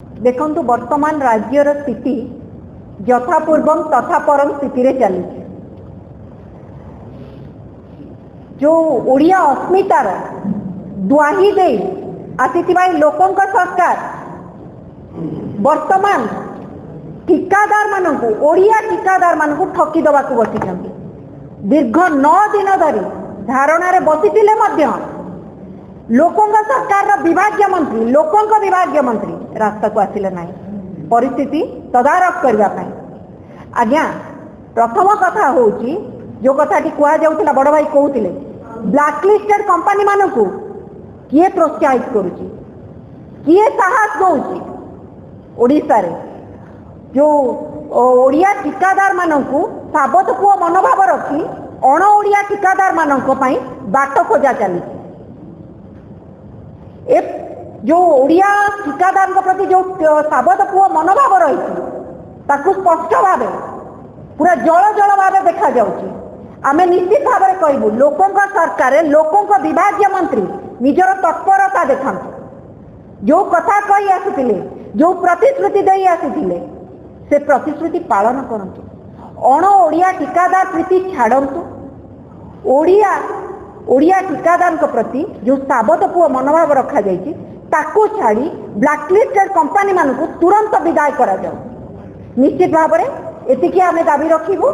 देखंतु वर्तमान राज्यर स्थिति यथापूर्वम तथा परम स्थिति रे चली जो ओडिया अस्मितार दुआही दे आसीथिबा लोकों सरकार वर्तमान ठिकादार मानकु ओडिया ठिकादार मानकु ठकी दबाकु बसिछंती। दीर्घ 9 दिन धरी धारणा रे बसिथिले मध्य लोकों सरकार विभागीय मंत्री रास्ता को आसिले नाही परिस्थिति तदारख करबा पई। आज्ञा प्रथम कथा होची जो कथा टी कुआ जाउतला बड़ भाई कहउतिले ब्लैकलिस्टेड कंपनी मानकु किए प्रोत्साहित करूची किए साहस दउची ओडिसा रे जो ओडिया ठिकादार मानकु साबत पुओ मनोभाव रखी अण ओडिया ठिकादार मानक पई बाट खोजा चली। ए जो ओडिया ठिकादार प्रति जो साबत पुओ मनोभाव रही ताकू स्पष्ट भाव पूरा जल जल भाव देखा जाउची। आमे निश्चित भाव में कहबू लोकों सरकार लोकों विभागीय मंत्री निजर तत्परता देखांतु जो कथा कही आसुतिले जो प्रतिश्रुति दे आसुतिले से प्रतिश्रुति पालन करंतु। अण ओडिया ठिकादार प्रीति छाड़ंतु। ओडिया ठिकादार प्रति जो साबत पुओ मनोभाव रखा जाइछि ताकू छाड़ी ब्लैकलिस्टेड कंपनी मानकु तुरंत विदाय करा जाऊ। निश्चित भाव में एतिकी आमे दाबी रखिबू।